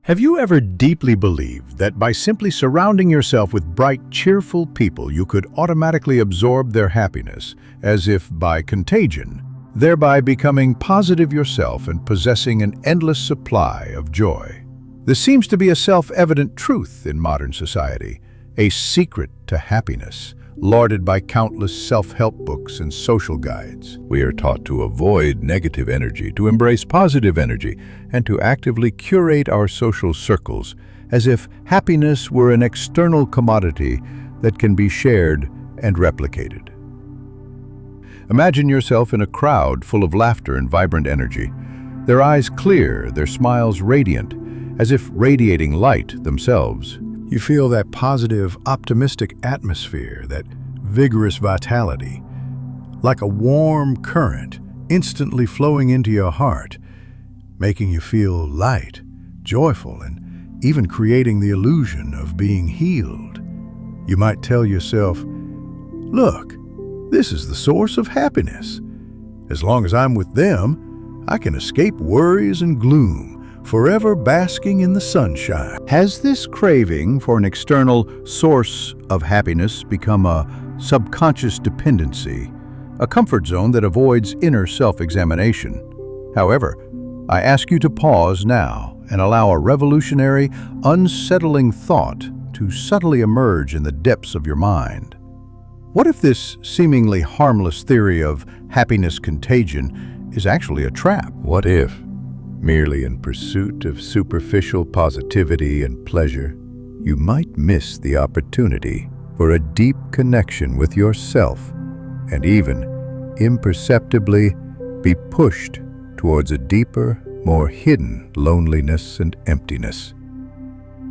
Have you ever deeply believed that by simply surrounding yourself with bright, cheerful people, you could automatically absorb their happiness, as if by contagion, thereby becoming positive yourself and possessing an endless supply of joy? This seems to be a self-evident truth in modern society, a secret to happiness, lauded by countless self-help books and social guides. We are taught to avoid negative energy, to embrace positive energy, and to actively curate our social circles, as if happiness were an external commodity that can be shared and replicated. Imagine yourself in a crowd full of laughter and vibrant energy, their eyes clear, their smiles radiant, as if radiating light themselves. You feel that positive, optimistic atmosphere, that vigorous vitality, like a warm current instantly flowing into your heart, making you feel light, joyful, and even creating the illusion of being healed. You might tell yourself, "Look, this is the source of happiness. As long as I'm with them, I can escape worries and gloom, forever basking in the sunshine." Has this craving for an external source of happiness become a subconscious dependency, a comfort zone that avoids inner self-examination? However, I ask you to pause now and allow a revolutionary, unsettling thought to subtly emerge in the depths of your mind. What if this seemingly harmless theory of happiness contagion is actually a trap? What if, merely in pursuit of superficial positivity and pleasure, you might miss the opportunity for a deep connection with yourself and even imperceptibly be pushed towards a deeper, more hidden loneliness and emptiness?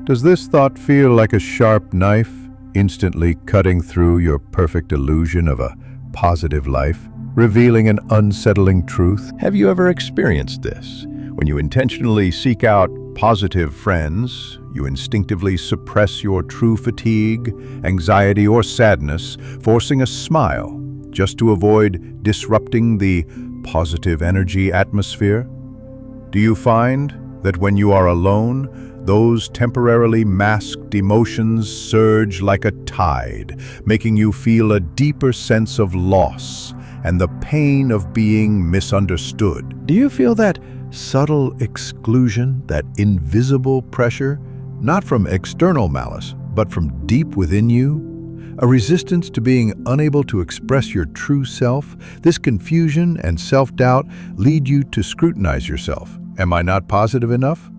Does this thought feel like a sharp knife, instantly cutting through your perfect illusion of a positive life, revealing an unsettling truth? Have you ever experienced this? When you intentionally seek out positive friends, you instinctively suppress your true fatigue, anxiety, or sadness, forcing a smile just to avoid disrupting the positive energy atmosphere? Do you find that when you are alone, those temporarily masked emotions surge like a tide, making you feel a deeper sense of loss and the pain of being misunderstood? Do you feel that subtle exclusion, that invisible pressure, not from external malice, but from deep within you? A resistance to being unable to express your true self? This confusion and self-doubt lead you to scrutinize yourself. Am I not positive enough?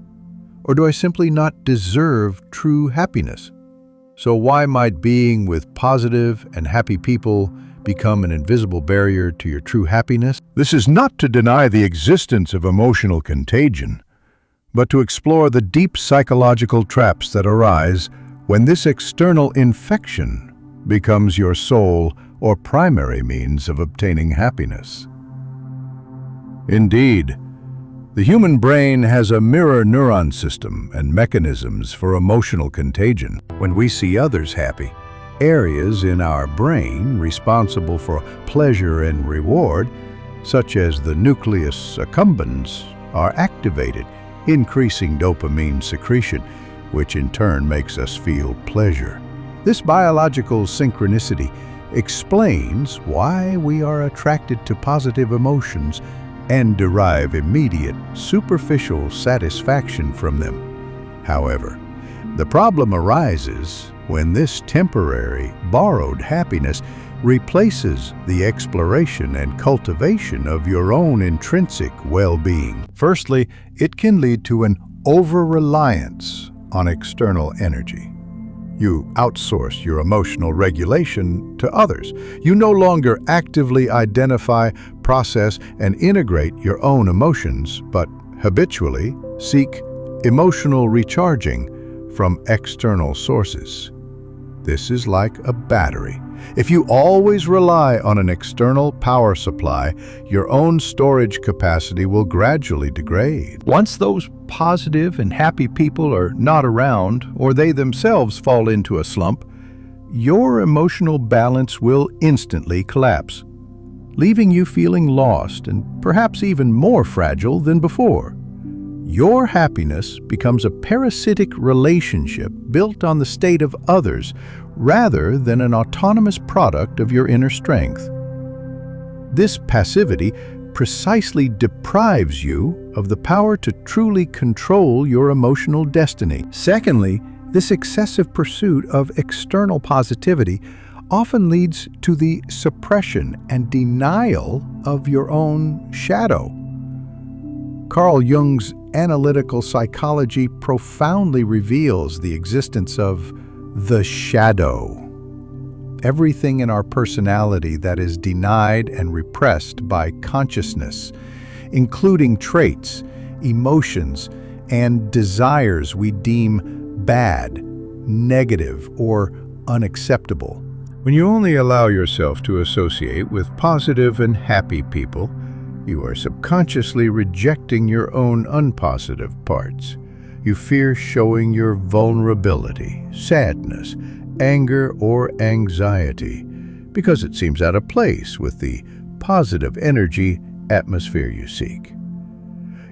Or do I simply not deserve true happiness? So why might being with positive and happy people become an invisible barrier to your true happiness? This is not to deny the existence of emotional contagion, but to explore the deep psychological traps that arise when this external infection becomes your sole or primary means of obtaining happiness. Indeed, the human brain has a mirror neuron system and mechanisms for emotional contagion. When we see others happy, areas in our brain responsible for pleasure and reward, such as the nucleus accumbens, are activated, increasing dopamine secretion, which in turn makes us feel pleasure. This biological synchronicity explains why we are attracted to positive emotions and derive immediate, superficial satisfaction from them. However, the problem arises when this temporary, borrowed happiness replaces the exploration and cultivation of your own intrinsic well-being. Firstly, it can lead to an over-reliance on external energy. You outsource your emotional regulation to others. You no longer actively identify, process, and integrate your own emotions, but habitually seek emotional recharging from external sources. This is like a battery. If you always rely on an external power supply, your own storage capacity will gradually degrade. Once those positive and happy people are not around, or they themselves fall into a slump, your emotional balance will instantly collapse, leaving you feeling lost and perhaps even more fragile than before. Your happiness becomes a parasitic relationship built on the state of others rather than an autonomous product of your inner strength. This passivity precisely deprives you of the power to truly control your emotional destiny. Secondly, this excessive pursuit of external positivity often leads to the suppression and denial of your own shadow. Carl Jung's analytical psychology profoundly reveals the existence of the shadow. Everything in our personality that is denied and repressed by consciousness, including traits, emotions, and desires we deem bad, negative, or unacceptable. When you only allow yourself to associate with positive and happy people, you are subconsciously rejecting your own unpositive parts. You fear showing your vulnerability, sadness, anger, or anxiety because it seems out of place with the positive energy atmosphere you seek.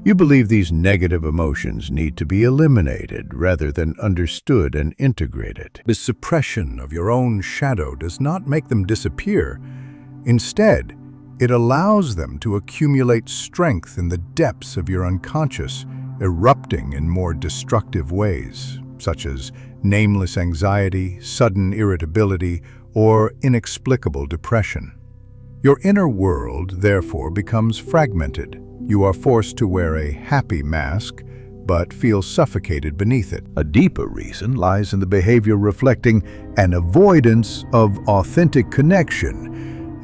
You believe these negative emotions need to be eliminated rather than understood and integrated. The suppression of your own shadow does not make them disappear. Instead, it allows them to accumulate strength in the depths of your unconscious, erupting in more destructive ways, such as nameless anxiety, sudden irritability, or inexplicable depression. Your inner world, therefore, becomes fragmented. You are forced to wear a happy mask, but feel suffocated beneath it. A deeper reason lies in the behavior reflecting an avoidance of authentic connection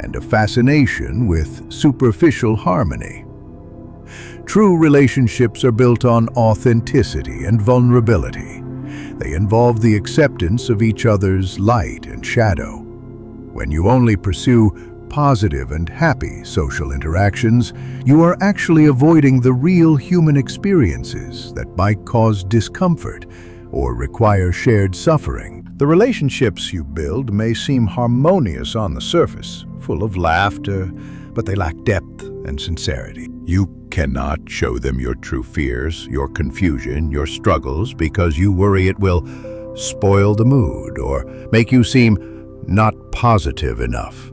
and a fascination with superficial harmony. True relationships are built on authenticity and vulnerability. They involve the acceptance of each other's light and shadow. When you only pursue positive and happy social interactions, you are actually avoiding the real human experiences that might cause discomfort or require shared suffering. The relationships you build may seem harmonious on the surface, full of laughter, but they lack depth and sincerity. You cannot show them your true fears, your confusion, your struggles, because you worry it will spoil the mood or make you seem not positive enough.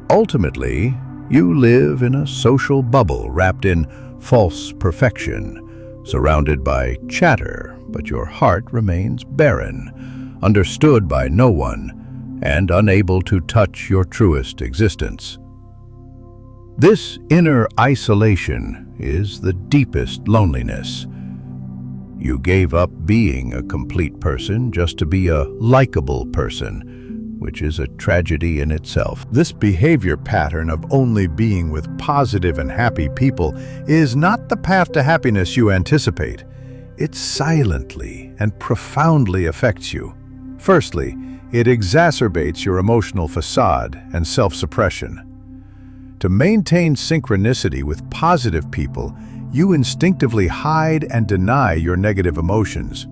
Ultimately, you live in a social bubble wrapped in false perfection, surrounded by chatter, but your heart remains barren, understood by no one, and unable to touch your truest existence. This inner isolation is the deepest loneliness. You gave up being a complete person just to be a likable person, which is a tragedy in itself. This behavior pattern of only being with positive and happy people is not the path to happiness you anticipate. It silently and profoundly affects you. Firstly, it exacerbates your emotional facade and self-suppression. To maintain synchronicity with positive people, you instinctively hide and deny your negative emotions.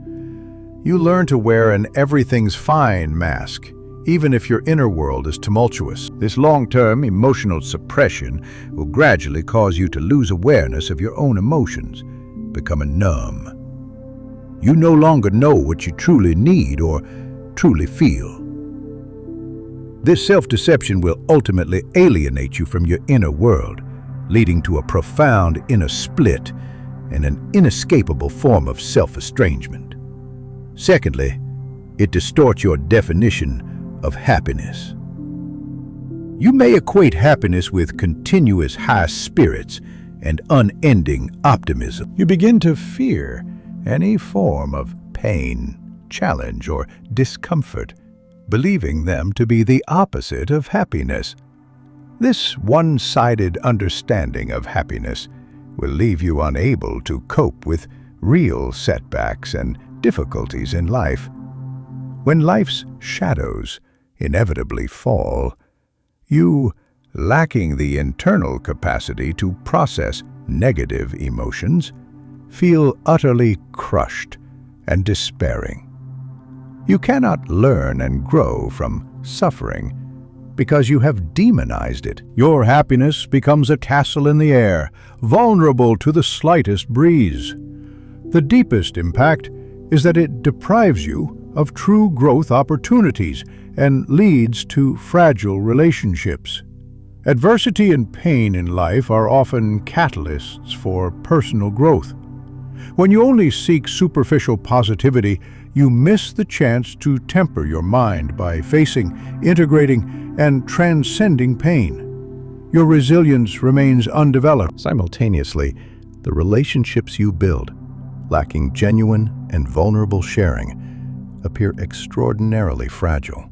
You learn to wear an everything's fine mask, even if your inner world is tumultuous. This long-term emotional suppression will gradually cause you to lose awareness of your own emotions, becoming numb. You no longer know what you truly need or truly feel. This self-deception will ultimately alienate you from your inner world, leading to a profound inner split and an inescapable form of self-estrangement. Secondly, it distorts your definition of happiness. You may equate happiness with continuous high spirits and unending optimism. You begin to fear any form of pain, challenge, or discomfort, believing them to be the opposite of happiness. This one-sided understanding of happiness will leave you unable to cope with real setbacks and difficulties in life. When life's shadows inevitably fall, you, lacking the internal capacity to process negative emotions, feel utterly crushed and despairing. You cannot learn and grow from suffering because you have demonized it. Your happiness becomes a castle in the air, vulnerable to the slightest breeze. The deepest impact is that it deprives you of true growth opportunities and leads to fragile relationships. Adversity and pain in life are often catalysts for personal growth. When you only seek superficial positivity, you miss the chance to temper your mind by facing, integrating, and transcending pain. Your resilience remains undeveloped. Simultaneously, the relationships you build, lacking genuine and vulnerable sharing, appear extraordinarily fragile.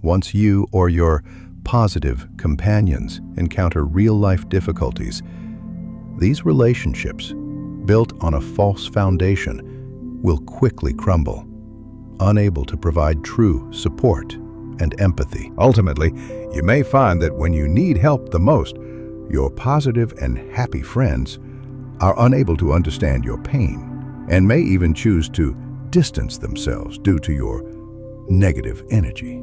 Once you or your positive companions encounter real-life difficulties, these relationships, built on a false foundation, will quickly crumble, unable to provide true support and empathy. Ultimately, you may find that when you need help the most, your positive and happy friends are unable to understand your pain and may even choose to distance themselves due to your negative energy.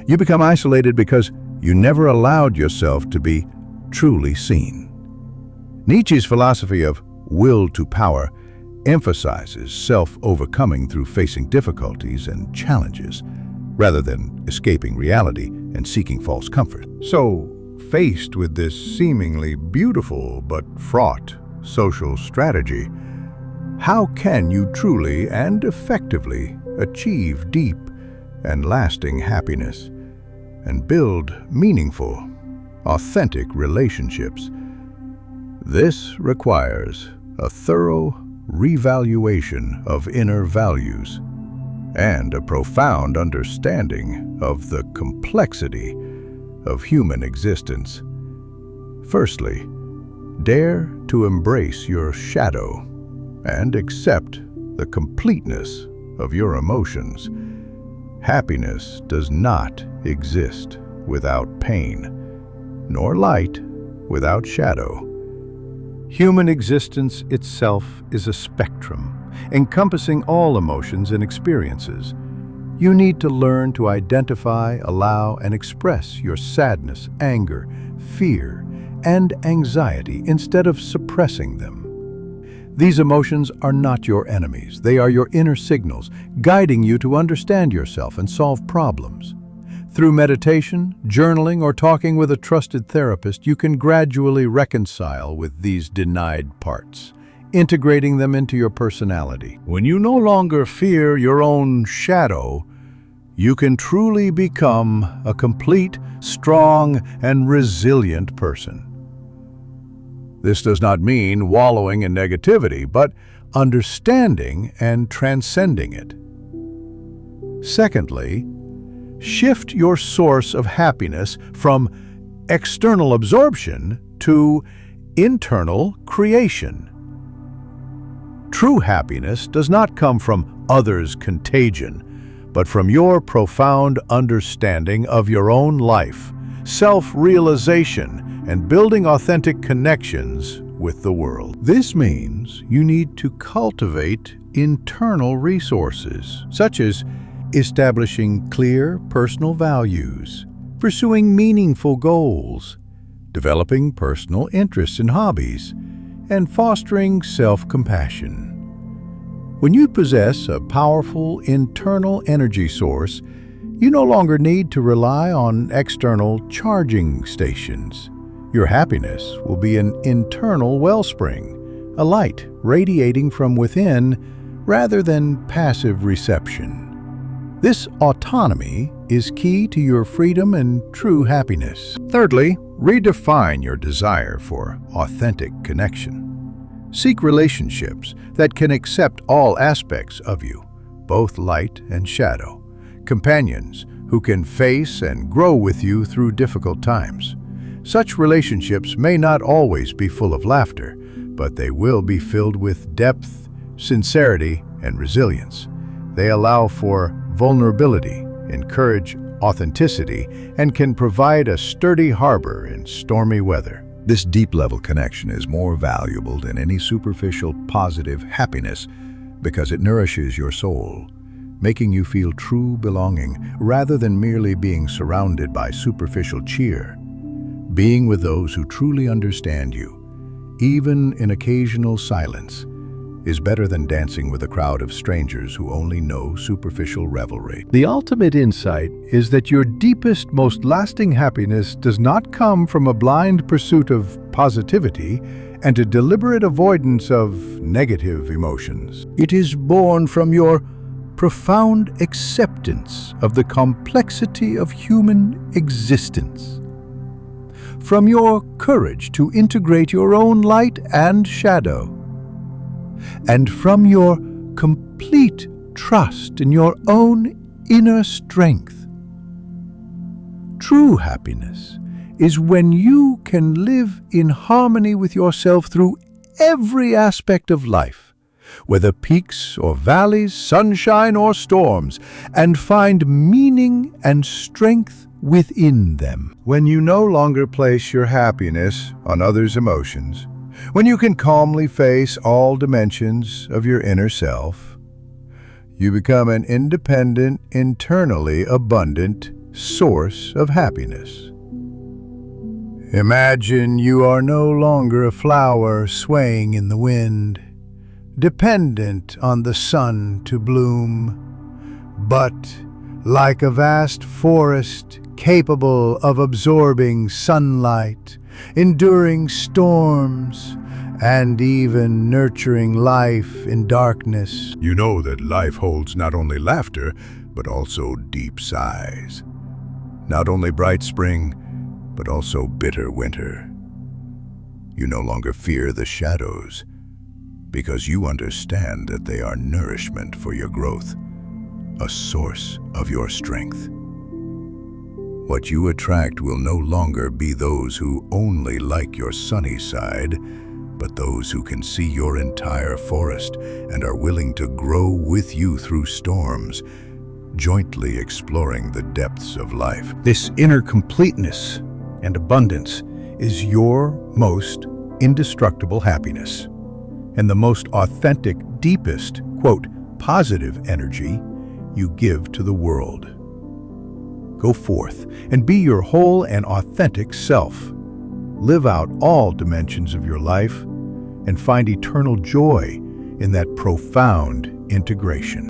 You become isolated because you never allowed yourself to be truly seen. Nietzsche's philosophy of will to power emphasizes self-overcoming through facing difficulties and challenges, rather than escaping reality and seeking false comfort. So, faced with this seemingly beautiful but fraught social strategy, how can you truly and effectively achieve deep and lasting happiness and build meaningful, authentic relationships? This requires a thorough revaluation of inner values and a profound understanding of the complexity of human existence. Firstly, dare to embrace your shadow and accept the completeness of your emotions. Happiness does not exist without pain, nor light without shadow. Human existence itself is a spectrum, encompassing all emotions and experiences. You need to learn to identify, allow, and express your sadness, anger, fear, and anxiety instead of suppressing them. These emotions are not your enemies. They are your inner signals, guiding you to understand yourself and solve problems. Through meditation, journaling, or talking with a trusted therapist, you can gradually reconcile with these denied parts, integrating them into your personality. When you no longer fear your own shadow, you can truly become a complete, strong, and resilient person. This does not mean wallowing in negativity, but understanding and transcending it. Secondly, shift your source of happiness from external absorption to internal creation. True happiness does not come from others' contagion, but from your profound understanding of your own life, self-realization, and building authentic connections with the world. This means you need to cultivate internal resources, such as establishing clear personal values, pursuing meaningful goals, developing personal interests and hobbies, and fostering self-compassion. When you possess a powerful internal energy source, you no longer need to rely on external charging stations. Your happiness will be an internal wellspring, a light radiating from within rather than passive reception. This autonomy is key to your freedom and true happiness. Thirdly, redefine your desire for authentic connection. Seek relationships that can accept all aspects of you, both light and shadow. Companions who can face and grow with you through difficult times. Such relationships may not always be full of laughter, but they will be filled with depth, sincerity, and resilience. They allow for vulnerability, encourage authenticity, and can provide a sturdy harbor in stormy weather. This deep-level connection is more valuable than any superficial positive happiness because it nourishes your soul, making you feel true belonging rather than merely being surrounded by superficial cheer. Being with those who truly understand you, even in occasional silence, is better than dancing with a crowd of strangers who only know superficial revelry. The ultimate insight is that your deepest, most lasting happiness does not come from a blind pursuit of positivity and a deliberate avoidance of negative emotions. It is born from your profound acceptance of the complexity of human existence, from your courage to integrate your own light and shadow, and from your complete trust in your own inner strength. True happiness is when you can live in harmony with yourself through every aspect of life, whether peaks or valleys, sunshine or storms, and find meaning and strength within them. When you no longer place your happiness on others' emotions, when you can calmly face all dimensions of your inner self, you become an independent, internally abundant source of happiness. Imagine you are no longer a flower swaying in the wind, dependent on the sun to bloom, but like a vast forest capable of absorbing sunlight, enduring storms, and even nurturing life in darkness. You know that life holds not only laughter, but also deep sighs. Not only bright spring, but also bitter winter. You no longer fear the shadows, because you understand that they are nourishment for your growth, a source of your strength. What you attract will no longer be those who only like your sunny side, but those who can see your entire forest and are willing to grow with you through storms, jointly exploring the depths of life. This inner completeness and abundance is your most indestructible happiness, and the most authentic, deepest, quote, positive energy you give to the world. Go forth and be your whole and authentic self. Live out all dimensions of your life and find eternal joy in that profound integration.